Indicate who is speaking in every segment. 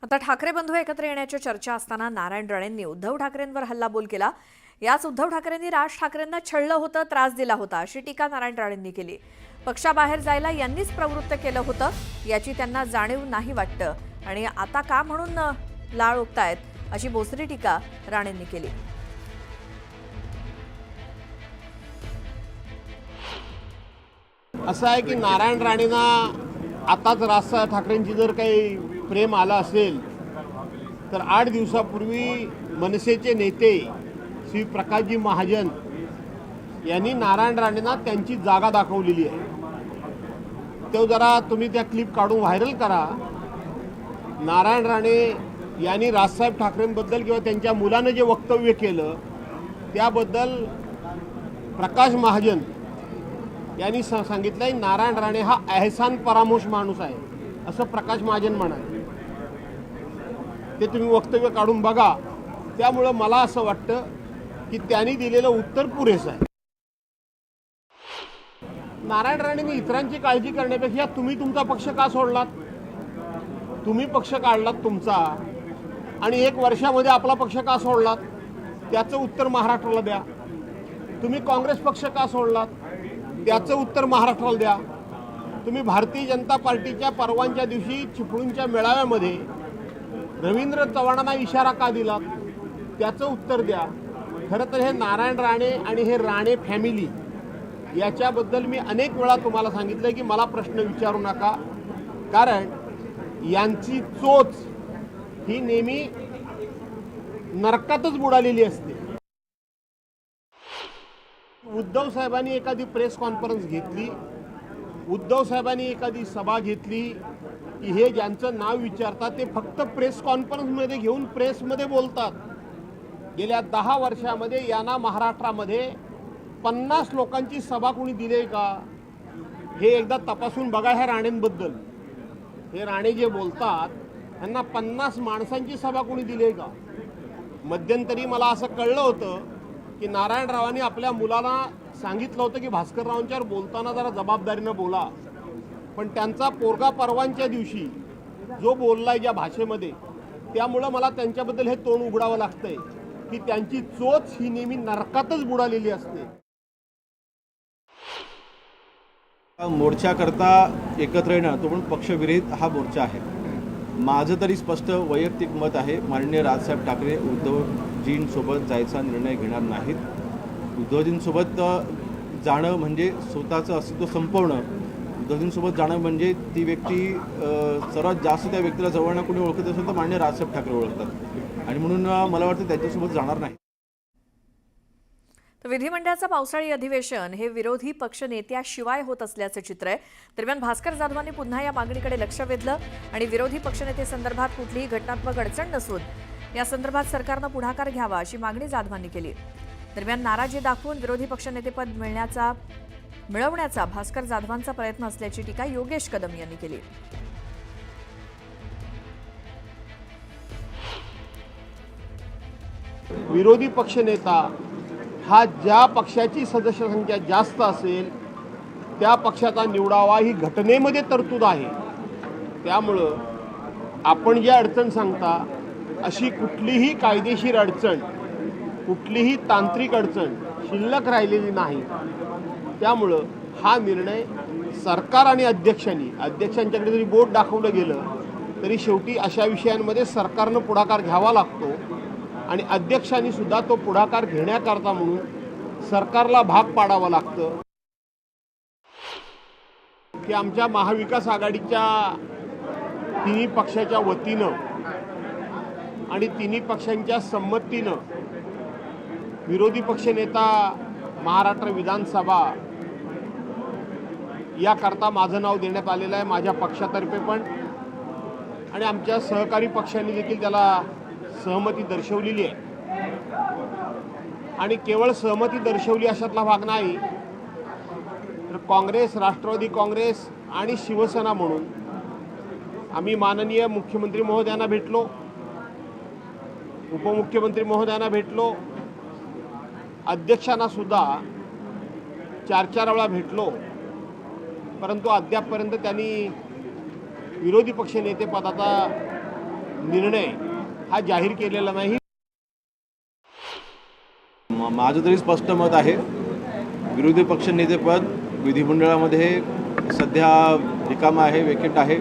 Speaker 1: आता ठाकरे बंधू एकत्र येण्याच्या चर्चा असताना नारायण राणेंनी उद्धव ठाकरेंवर हल्लाबोल केला। याच उद्धव ठाकरेंनी राज ठाकरेंना छळलं होतं, त्रास दिला होता अशी टीका नारायण राणेंनी केली। पक्षाबाहेर जायला यांनीच प्रवृत्त केलं होतं, याची त्यांना जाणीव नाही वाटतं आणि आता का म्हणून लाळ ओकतायत अशी बोचरी टीका राणेंनी केली।
Speaker 2: असं आहे की नारायण राणेंना आताच राज ठाकरेंची जर काही प्रेम आलं असेल तर 8 दिवसापूर्वी मनसेचे नेते श्री प्रकाशजी महाजन यांनी नारायण राणेंना त्यांची जागा दाखवलेली आहे। तो जरा तुम्ही त्या क्लिप काढून व्हायरल करा। नारायण राणे यांनी राजसाहेब ठाकरेंबद्दल किंवा त्यांच्या मुलानं जे वक्तव्य केलं त्याबद्दल प्रकाश महाजन यांनी सांगितलंय नारायण राणे हा एहसान परामोश माणूस आहे असं प्रकाश महाजन म्हणाले। ते तुम्ही वक्तव्य काढून बघा। त्यामुळे मला असं वाटतं की त्यांनी दिलेलं उत्तर पुरेसं आहे। नारायण राणेंनी इतरांची काळजी करण्यापेक्षा तुम्ही तुमचा पक्ष का सोडलात? तुम्ही पक्ष काढलात तुमचा आणि 1 वर्षामध्ये आपला पक्ष का सोडलात त्याचं उत्तर महाराष्ट्राला द्या। तुम्ही काँग्रेस पक्ष का सोडलात त्याचं उत्तर महाराष्ट्राला द्या। तुम्ही भारतीय जनता पार्टीच्या परवांच्या दिवशी चिपळूणच्या मेळाव्यामध्ये रवींद्र चव्हाणांना इशारा का दिलात त्याचं उत्तर द्या। खरं तर हे नारायण राणे आणि हे राणे फॅमिली याच्याबद्दल मी अनेक वेळा तुम्हाला सांगितलं की मला प्रश्न विचारू नका, कारण यांची चोच ही नेहमी नरकातच बुडालेली असते। उद्धव साहेबांनी एखादी प्रेस कॉन्फरन्स घेतली, उद्धव साहेबांनी एखादी सभा घेतली की हे ज्यांचं नाव विचारतात ते फक्त प्रेस कॉन्फरन्समध्ये घेऊन प्रेसमध्ये बोलतात। गेल्या 10 वर्षामध्ये यांना महाराष्ट्रामध्ये 50 लोकांची सभा कोणी दिली आहे का हे एकदा तपासून बघा। ह्या राणेंबद्दल हे राणे जे बोलतात त्यांना 50 माणसांची सभा कोणी दिली आहे का? मध्यंतरी मला असं कळलं होतं की नारायणरावांनी आपल्या मुलाला सांगितलं होतं की भास्कररावांच्यावर बोलताना जरा जबाबदारीनं बोला, पण त्यांचा पोरगा परवांच्या दिवशी जो बोललाय ज्या भाषेमध्ये, त्यामुळं मला त्यांच्याबद्दल हे तोंड उघडावं लागतंय की त्यांची चोच ही नेहमी नरकातच बुडालेली असते।
Speaker 3: मोर्चाकरता एकत्र येणं तो पण पक्षविरहित हा मोर्चा आहे। माझं तरी स्पष्ट वैयक्तिक मत आहे, माननीय राजसाहेब ठाकरे उद्धवजींसोबत जायचा निर्णय घेणार नाहीत। उद्धवजींसोबत जाणं म्हणजे स्वतःचं अस्तित्व संपवणं, उद्धवजींसोबत जाणं म्हणजे ती व्यक्ती सर्वात जास्त त्या व्यक्तीला जवळनं कोणी ओळखत असेल तर माननीय राजसाहेब ठाकरे ओळखतात आणि म्हणून मला वाटतं त्यांच्यासोबत जाणार नाही।
Speaker 1: तर विधिमंडळाचं पावसाळी अधिवेशन हे विरोधी पक्ष नेत्याशिवाय होत असल्याचं चित्र आहे। दरम्यान भास्कर जाधवांनी पुन्हा या मागणीकडे लक्ष वेधलं आणि विरोधी पक्षनेते संदर्भात कुठलीही घटनात्मक अडचण नसून या संदर्भात सरकारनं पुढाकार घ्यावा अशी मागणी जाधवांनी केली। दरम्यान नाराजी दाखवून विरोधी पक्षनेतेपद मिळवण्याचा भास्कर जाधवांचा प्रयत्न असल्याची टीका योगेश कदम यांनी केली।
Speaker 2: विरोधी पक्षनेता हा ज्या पक्षाची सदस्य संख्या जास्त असेल त्या पक्षाचा निवडावा ही घटनेमध्ये तरतूद आहे। त्यामुळं आपण जी अडचण सांगता अशी कुठलीही कायदेशीर अडचण, कुठलीही तांत्रिक अडचण शिल्लक राहिलेली नाही। त्यामुळं हा निर्णय सरकार आणि अध्यक्षांच्याकडे जरी बोट दाखवलं गेलं तरी शेवटी अशा विषयांमध्ये सरकारनं पुढाकार घ्यावा लागतो आणि अध्यक्षांनी सुद्धा तो पुढाकार घेण्याकरता म्हणून सरकारला भाग पाडावं लागतं की आमच्या महाविकास आघाडीच्या तिन्ही पक्षाच्या वतीनं आणि तिन्ही पक्षांच्या संमतीनं विरोधी पक्षनेता महाराष्ट्र विधानसभा याकरता माझं नाव देण्यात आलेलं आहे, माझ्या पक्षातर्फे पण, आणि आमच्या सहकारी पक्षांनी देखील त्याला सहमती दर्शवलेली आहे। आणि केवळ सहमती दर्शवली अशातला भाग नाही, तर काँग्रेस, राष्ट्रवादी काँग्रेस आणि शिवसेना म्हणून आम्ही माननीय मुख्यमंत्री महोदयांना भेटलो, उपमुख्यमंत्री महोदयांना भेटलो, अध्यक्षांना सुद्धा 4-4 वेळा भेटलो, परंतु अद्यापपर्यंत त्यांनी विरोधी पक्षनेतेपदाचा निर्णय हा जाहीर केलेला नाही.
Speaker 3: माझं तरी स्पष्ट मत आहे, विरोधी पक्षनेतेपद विधिमंडळामध्ये सध्या रिकामं आहे, वेकेट आहे.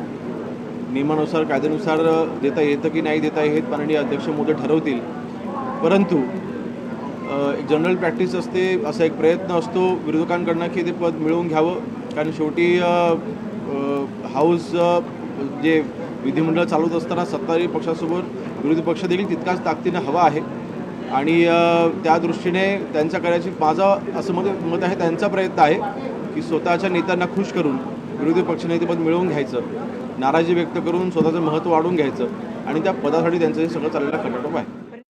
Speaker 3: नियमानुसार कायद्यानुसार देता येतं की नाही देता येत माननीय अध्यक्ष महोदय ठरवतील. परंतु एक जनरल प्रॅक्टिस असते, असा एक प्रयत्न असतो विरोधकांकडनं की ते पद मिळवून घ्यावं. कारण शेवटी हाऊस जे विधिमंडळ चालवत असताना सत्ताधारी पक्षासोबत विरोधी पक्ष देखील तितकाच ताकदीनं हवा आहे आणि त्या दृष्टीने त्यांच्या कार्याची माझं असं मत आहे, त्यांचा प्रयत्न आहे की स्वतःच्या नेत्यांना खुश करून विरोधी पक्षनेतेपद मिळवून घ्यायचं, नाराजी व्यक्त करून स्वतःचं महत्त्व वाढवून घ्यायचं आणि त्या पदासाठी त्यांचं हे सगळं चाललेलं खटाटोप आहे.